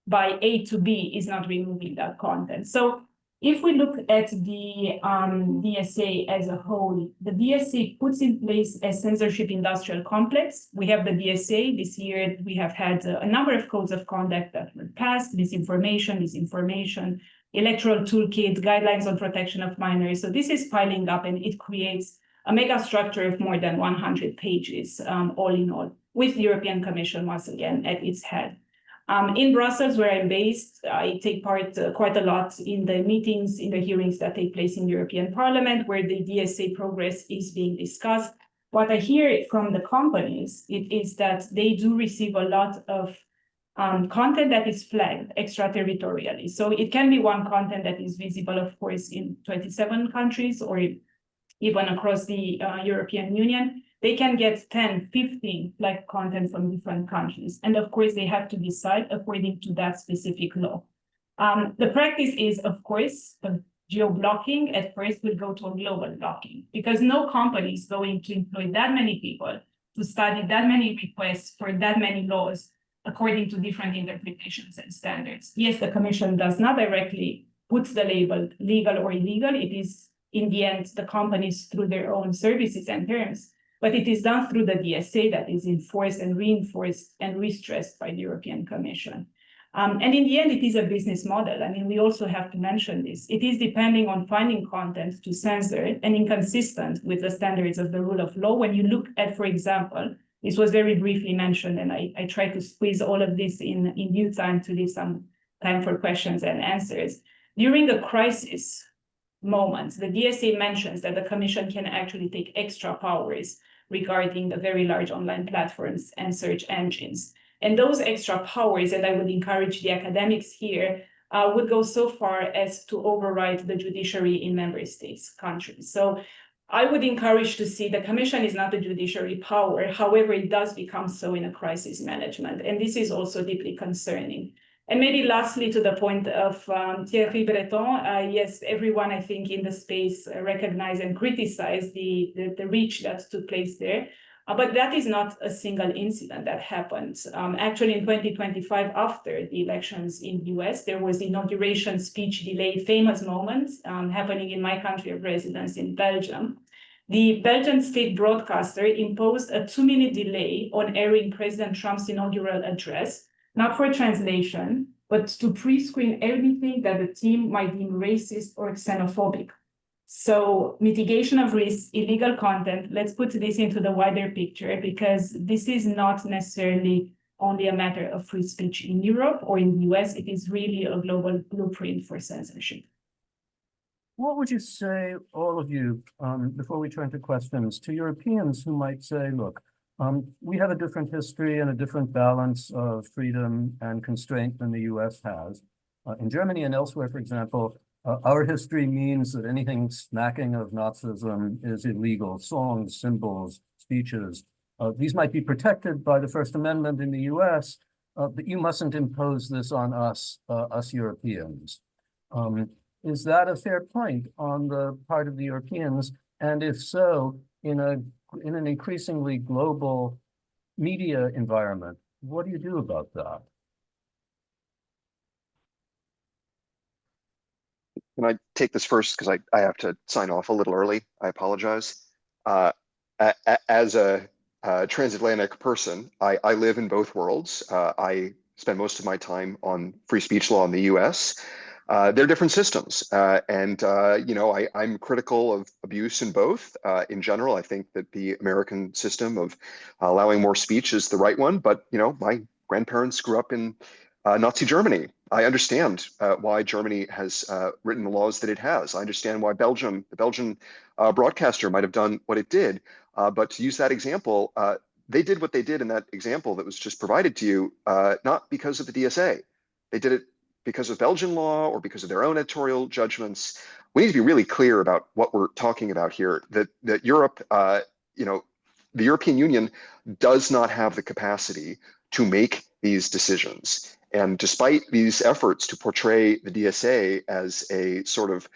by A to B is not removing that content. So if we look at the DSA as a whole, the DSA puts in place a censorship industrial complex. We have the DSA. This year, we have had a number of codes of conduct that were passed: disinformation, electoral toolkit, guidelines on protection of minors. So this is piling up and it creates a mega structure of more than 100 pages, all in all, with the European Commission once again at its head. In Brussels, where I'm based, I take part quite a lot in the meetings, in the hearings that take place in the European Parliament, where the DSA progress is being discussed. What I hear from the companies is that they do receive a lot of content that is flagged extraterritorially. So it can be one content that is visible, of course, in 27 countries or even across the European Union. They can get 10, 15 flagged content from different countries. And of course, they have to decide according to that specific law. The practice is, of course, geo-blocking at first will go to a global blocking because no company is going to employ that many people to study that many requests for that many laws according to different interpretations and standards. Yes, the Commission does not directly put the label legal or illegal. It is, in the end, the companies through their own services and terms. But it is done through the DSA that is enforced and reinforced and restressed by the European Commission. And in the end, it is a business model. I mean, we also have to mention this. It is depending on finding content to censor and inconsistent with the standards of the rule of law. When you look at, for example, this was very briefly mentioned, and I try to squeeze all of this in due time to leave some time for questions and answers. During the crisis moments, the DSA mentions that the Commission can actually take extra powers regarding the very large online platforms and search engines. And those extra powers, and I would encourage the academics here, would go so far as to override the judiciary in member states, countries. So I would encourage to see the Commission is not a judiciary power. However, it does become so in a crisis management. And this is also deeply concerning. And maybe lastly, to the point of Thierry Breton, yes, everyone, I think, in the space recognize and criticize the reach that took place there. But that is not a single incident that happened. Actually, in 2025, after the elections in the US, there was the inauguration speech delay, famous moment happening in my country of residence in Belgium. The Belgian state broadcaster imposed a 2-minute delay on airing President Trump's inaugural address, not for translation, but to pre-screen everything that the team might deem racist or xenophobic. So mitigation of risk, illegal content, let's put this into the wider picture, because this is not necessarily only a matter of free speech in Europe or in the US. It is really a global blueprint for censorship. What would you say, all of you, before we turn to questions, to Europeans who might say, look, we have a different history and a different balance of freedom and constraint than the US has. In Germany and elsewhere, for example, our history means that anything smacking of Nazism is illegal. Songs, symbols, speeches. These might be protected by the First Amendment in the US, but you mustn't impose this on us, us Europeans. Is that a fair point on the part of the Europeans? And if so, in an increasingly global media environment, what do you do about that? Can I take this first? Because I have to sign off a little early. I apologize. As a transatlantic person, I live in both worlds. I spend most of my time on free speech law in the US. They're different systems. I'm critical of abuse in both. In general, I think that the American system of allowing more speech is the right one. But, my grandparents grew up in Nazi Germany. I understand why Germany has written the laws that it has. I understand why the Belgian broadcaster might have done what it did. But to use that example, they did what they did in that example that was just provided to you, not because of the DSA. They did it because of Belgian law or because of their own editorial judgments. We need to be really clear about what we're talking about here, that Europe, the European Union does not have the capacity to make these decisions. And despite these efforts to portray the DSA as a sort of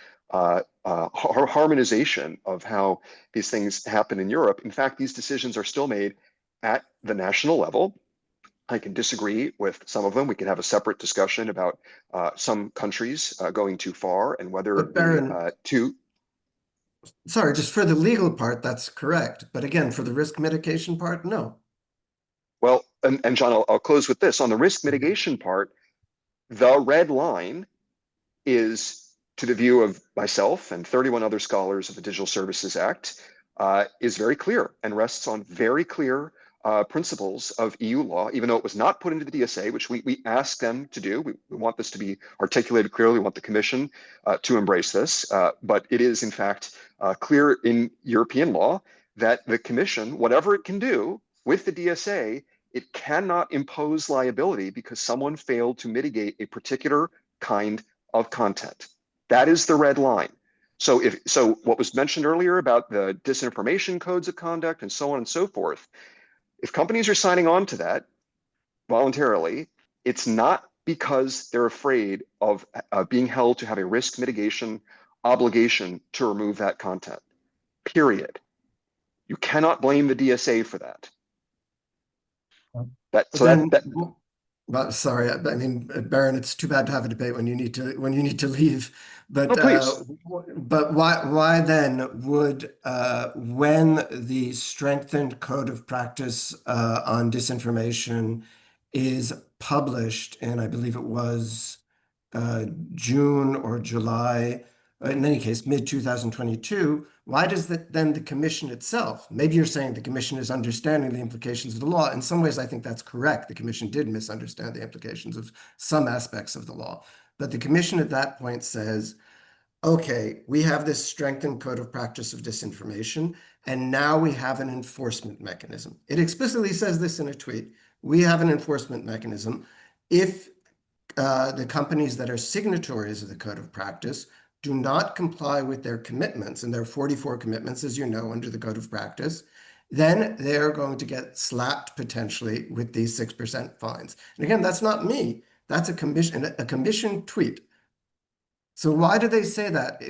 harmonization of how these things happen in Europe, in fact, these decisions are still made at the national level. I can disagree with some of them. We can have a separate discussion about some countries going too far and whether But Baron, sorry, just for the legal part, that's correct. But again, for the risk mitigation part, no. Well, and John, I'll close with this. On the risk mitigation part, the red line is, to the view of myself and 31 other scholars of the Digital Services Act, is very clear and rests on very clear principles of EU law, even though it was not put into the DSA, which we asked them to do. We want this to be articulated clearly. We want the Commission to embrace this. But it is, in fact, clear in European law that the Commission, whatever it can do with the DSA, it cannot impose liability because someone failed to mitigate a particular kind of content. That is the red line. So what was mentioned earlier about the disinformation codes of conduct and so on and so forth, if companies are signing on to that voluntarily, it's not because they're afraid of being held to have a risk mitigation obligation to remove that content, period. You cannot blame the DSA for that. But sorry, I mean, Baron, it's too bad to have a debate when you need to leave. But but why then would when the strengthened code of practice on disinformation is published, and I believe it was June or July, in any case, mid-2022, why does then the Commission itself, maybe you're saying the Commission is understanding the implications of the law. In some ways, I think that's correct. The Commission did misunderstand the implications of some aspects of the law. But the Commission at that point says, okay, we have this strengthened code of practice of disinformation, and now we have an enforcement mechanism. It explicitly says this in a tweet. We have an enforcement mechanism. If the companies that are signatories of the code of practice do not comply with their commitments, and there are 44 commitments, as you know, under the code of practice, then they're going to get slapped potentially with these 6% fines. And again, that's not me. That's a commission tweet. So why do they say that?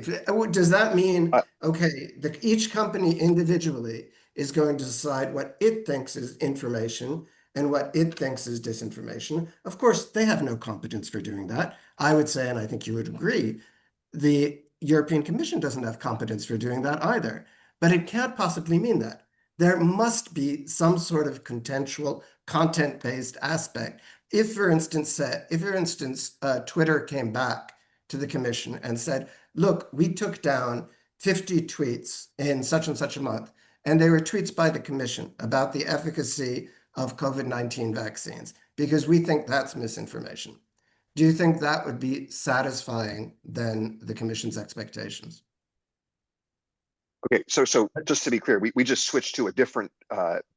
Does that mean, okay, each company individually is going to decide what it thinks is information and what it thinks is disinformation? Of course, they have no competence for doing that. I would say, and I think you would agree, the European Commission doesn't have competence for doing that either. But it can't possibly mean that. There must be some sort of contextual, content-based aspect. If, for instance, Twitter came back to the Commission and said, look, we took down 50 tweets in such and such a month, and they were tweets by the commission about the efficacy of COVID-19 vaccines, because we think that's misinformation. Do you think that would be satisfying than the commission's expectations? Okay, so just to be clear, we just switched to a different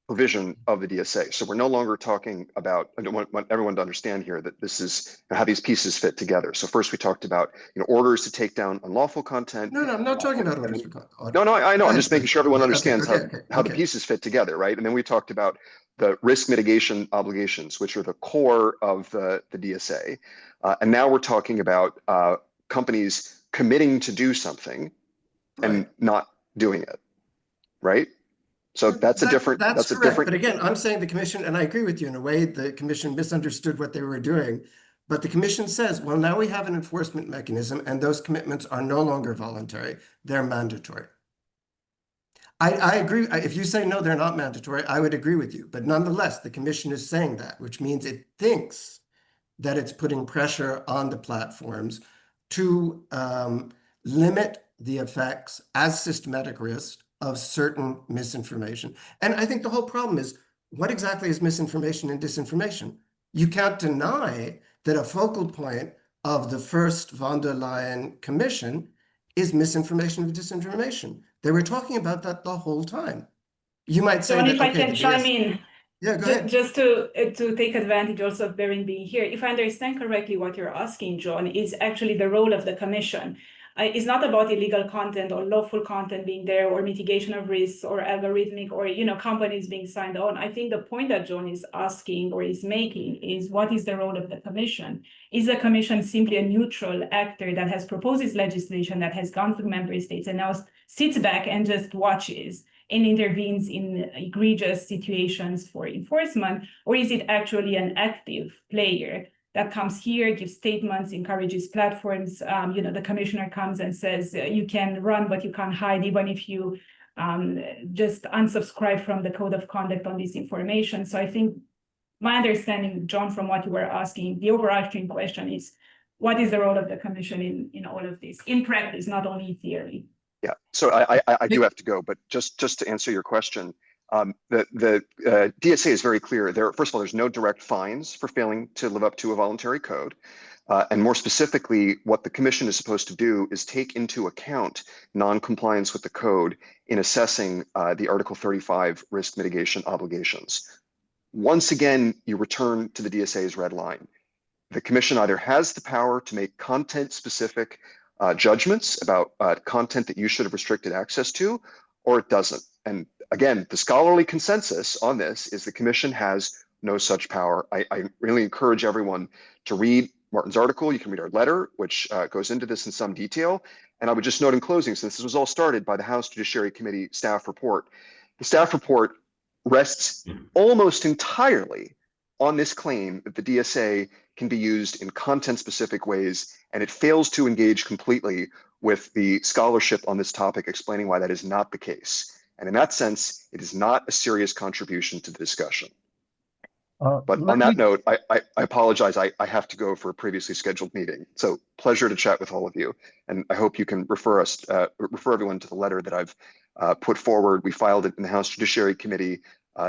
provision of the DSA. So we're no longer talking about, I don't want everyone to understand here that this is how these pieces fit together. So first we talked about orders to take down unlawful content. No, I'm not talking about orders for content. No, I know. I'm just making please. sure everyone Okay, understands how the okay. pieces fit together, right? And then we talked about the risk mitigation obligations, which are the core of the DSA. And now we're talking about companies committing to do something and not doing it, right? So that's correct. But again, I'm saying the commission, and I agree with you in a way, the commission misunderstood what they were doing. But the commission says, well, now we have an enforcement mechanism and those commitments are no longer voluntary, they're mandatory. I agree. If you say no, they're not mandatory, I would agree with you. But nonetheless, the commission is saying that, which means it thinks that it's putting pressure on the platforms to limit the effects as systematic risk of certain misinformation. And I think the whole problem is, what exactly is misinformation and disinformation? You can't deny that a focal point of the first von der Leyen Commission is misinformation and disinformation. They were talking about that the whole time. You might say John, that, if I can chime in. Yeah, go ahead. Just to take advantage also of Berin being here, if I understand correctly, what you're asking, John, is actually the role of the commission. It's not about illegal content or lawful content being there or mitigation of risks or algorithmic or companies being signed on. I think the point that John is asking or is making is, what is the role of the commission? Is the commission simply a neutral actor that has proposed this legislation, that has gone to member states and now sits back and just watches and intervenes in egregious situations for enforcement? Or is it actually an active player that comes here, gives statements, encourages platforms? The commissioner comes and says, you can run, but you can't hide, even if you just unsubscribe from the code of conduct on this information. So I think my understanding, John, from what you were asking, the overarching question is, what is the role of the commission in all of this, in practice, not only in theory? Yeah, so I do have to go, but just to answer your question, the DSA is very clear. First of all, there's no direct fines for failing to live up to a voluntary code. And more specifically, what the commission is supposed to do is take into account non-compliance with the code in assessing the Article 35 risk mitigation obligations. Once again, you return to the DSA's red line. The commission either has the power to make content-specific judgments about content that you should have restricted access to, or it doesn't. And again, the scholarly consensus on this is the commission has no such power. I really encourage everyone to read Martin's article. You can read our letter, which goes into this in some detail. And I would just note in closing, since this was all started by the House Judiciary Committee staff report, the staff report rests almost entirely on this claim that the DSA can be used in content-specific ways, and it fails to engage completely with the scholarship on this topic, explaining why that is not the case. And in that sense, it is not a serious contribution to the discussion. But on that note, I apologize. I have to go for a previously scheduled meeting. So pleasure to chat with all of you. And I hope you can refer everyone to the letter that I've put forward. We filed it in the House Judiciary Committee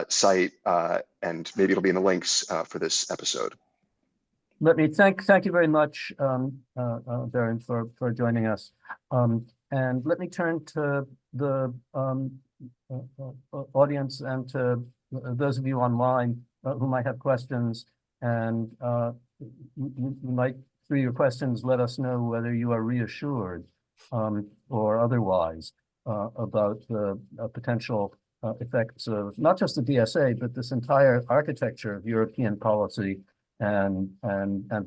site, and maybe it'll be in the links for this episode. Let me thank you very much, Berin, for joining us. And let me turn to the audience and to those of you online who might have questions. And you might, through your questions, let us know whether you are reassured or otherwise about the potential effects of not just the DSA, but this entire architecture of European policy and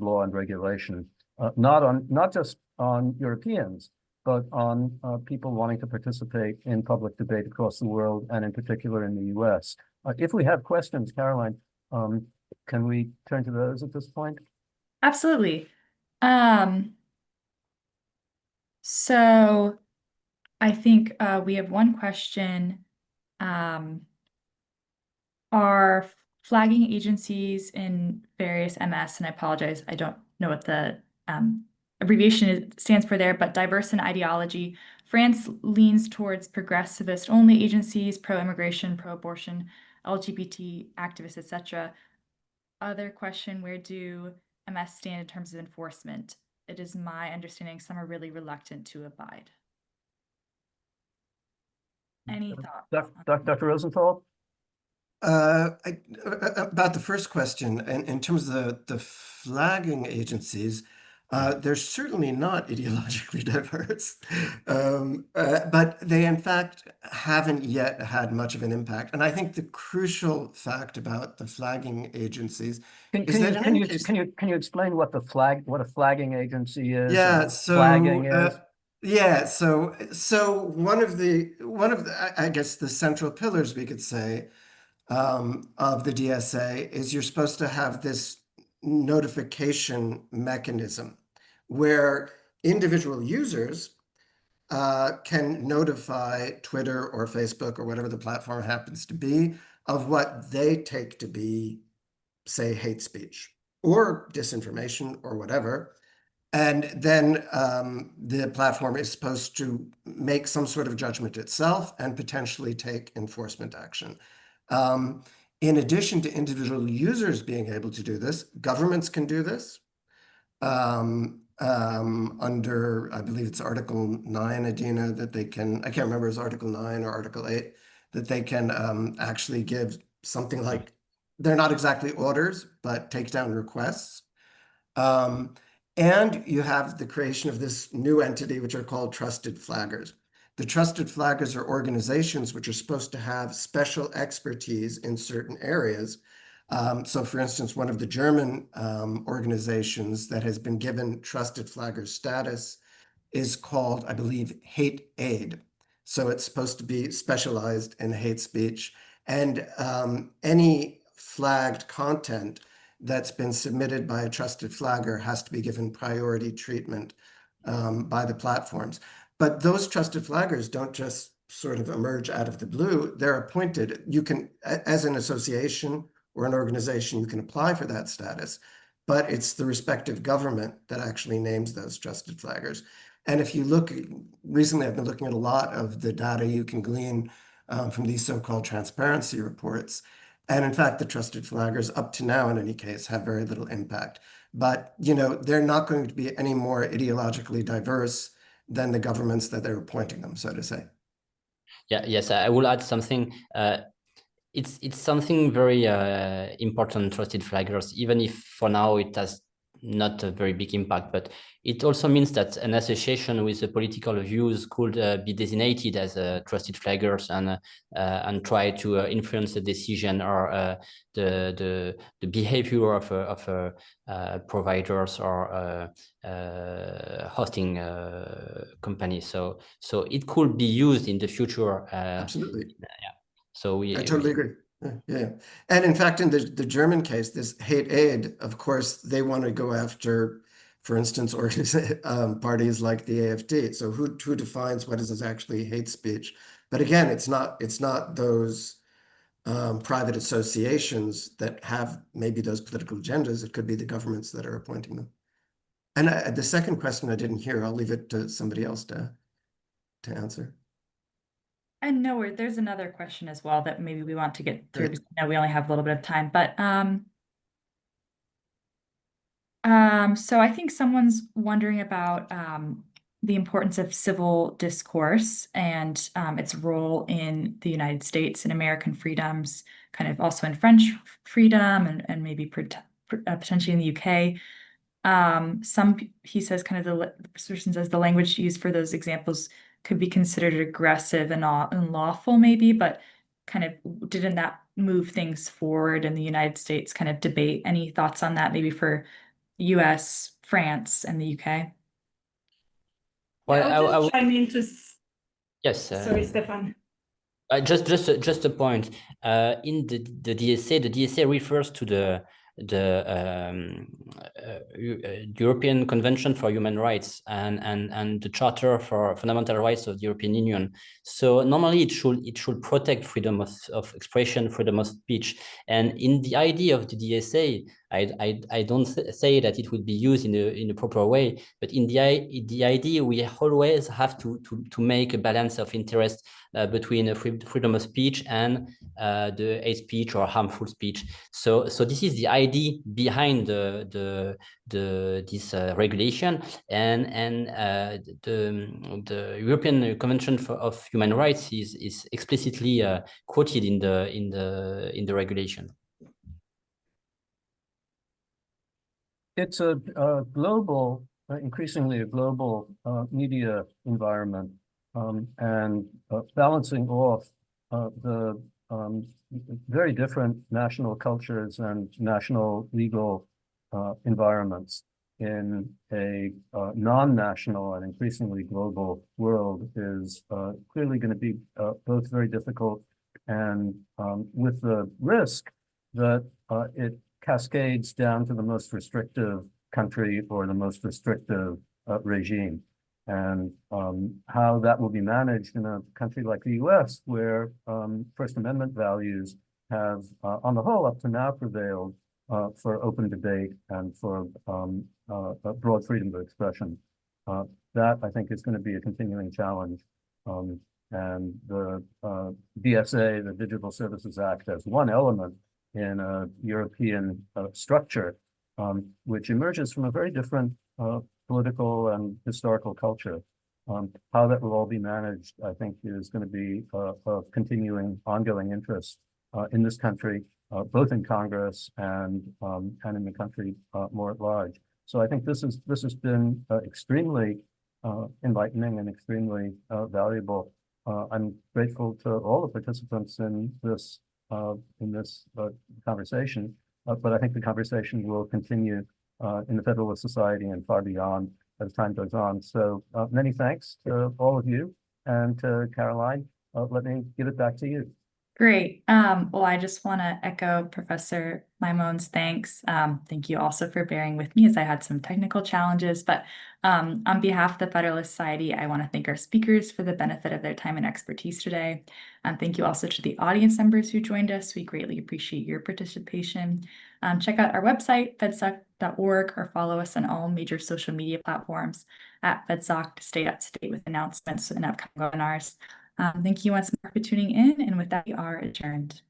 law and regulation, not just on Europeans, but on people wanting to participate in public debate across the world, and in particular in the US. If we have questions, Caroline, can we turn to those at this point? Absolutely. So I think we have one question. Are flagging agencies in various MS, and I apologize, I don't know what the abbreviation stands for there, but diverse in ideology, France leans towards progressivist-only agencies, pro-immigration, pro-abortion, LGBT activists, etc. Other question, where do MS stand in terms of enforcement? It is my understanding some are really reluctant to abide. Any thoughts? Dr. Rosenthal? About the first question, in terms of the flagging agencies, they're certainly not ideologically diverse, but they in fact haven't yet had much of an impact. And I think the crucial fact about the flagging agencies is that can you explain what a flagging agency is? Yeah, and what flagging is? Yeah, so one of the I guess the central pillars, we could say, of the DSA is you're supposed to have this notification mechanism where individual users can notify Twitter or Facebook or whatever the platform happens to be of what they take to be, say, hate speech or disinformation or whatever. And then the platform is supposed to make some sort of judgment itself and potentially take enforcement action. In addition to individual users being able to do this, governments can do this under, I believe it's Article 9, Adina, that they can, I can't remember, it's Article 9 or Article 8, that they can actually give something like, they're not exactly orders, but takedown requests. And you have the creation of this new entity, which are called trusted flaggers. The trusted flaggers are organizations which are supposed to have special expertise in certain areas. So for instance, one of the German organizations that has been given trusted flagger status is called, I believe, Hate Aid. So it's supposed to be specialized in hate speech. And any flagged content that's been submitted by a trusted flagger has to be given priority treatment by the platforms. But those trusted flaggers don't just sort of emerge out of the blue. They're appointed. You can, as an association or an organization, you can apply for that status, but it's the respective government that actually names those trusted flaggers. And if you look, recently I've been looking at a lot of the data you can glean from these so-called transparency reports. And in fact, the trusted flaggers up to now, in any case, have very little impact. But, you know, they're not going to be any more ideologically diverse than the governments that they're appointing them, so to say. Yeah, yes, I will add something. It's something very important, trusted flaggers, even if for now it has not a very big impact, but it also means that an association with political views could be designated as trusted flaggers and try to influence the decision or the behavior of providers or hosting companies. So it could be used in the future. Absolutely. Yeah. So I totally agree. Yeah. And in fact, in the German case, this hate aid, of course, they want to go after, for instance, parties like the AfD. So who defines what is actually hate speech? But again, it's not those private associations that have maybe those political agendas. It could be the governments that are appointing them. And the second question I didn't hear. I'll leave it to somebody else to answer. And no, there's another question as well that maybe we want to get through, Great. because I know we only have a little bit of time, but so I think someone's wondering about the importance of civil discourse and its role in the United States and American freedoms, kind of also in French freedom and maybe potentially in the UK. He says kind of the person says the language used for those examples could be considered aggressive and unlawful maybe, but kind of didn't that move things forward in the United States kind of debate? Any thoughts on that maybe for US, France, and the UK? Well, I'll just chime in to... Yes. Sorry, Stefan. Just a point. In the DSA refers to the European Convention for Human Rights and the Charter for Fundamental Rights of the European Union. So normally it should protect freedom of expression, freedom of speech. And in the idea of the DSA, I don't say that it would be used in a proper way, but in the idea, we always have to make a balance of interest between freedom of speech and the hate speech or harmful speech. So this is the idea behind this regulation, and the European Convention of Human Rights is explicitly quoted in the regulation. It's a global, increasingly a global media environment, and balancing off the very different national cultures and national legal environments in a non-national and increasingly global world is clearly going to be both very difficult and with the risk that it cascades down to the most restrictive country or the most restrictive regime. And how that will be managed in a country like the US, where First Amendment values have, on the whole, up to now prevailed for open debate and for broad freedom of expression. That, I think, is going to be a continuing challenge. And the DSA, the Digital Services Act, as one element in a European structure, which emerges from a very different political and historical culture. How that will all be managed, I think, is going to be of continuing, ongoing interest in this country, both in Congress and in the country more at large. So I think this has been extremely enlightening and extremely valuable. I'm grateful to all the participants in this conversation, but I think the conversation will continue in the Federalist Society and far beyond as time goes on. So many thanks to all of you, and to Caroline. Let me give it back to you. Great. Well, I just want to echo Professor Maimon's thanks. Thank you also for bearing with me as I had some technical challenges. But on behalf of the Federalist Society, I want to thank our speakers for the benefit of their time and expertise today. Thank you also to the audience members who joined us. We greatly appreciate your participation. Check out our website, fedsoc.org, or follow us on all major social media platforms at FedSoc to stay up to date with announcements and upcoming webinars. Thank you once more for tuning in, and with that, we are adjourned.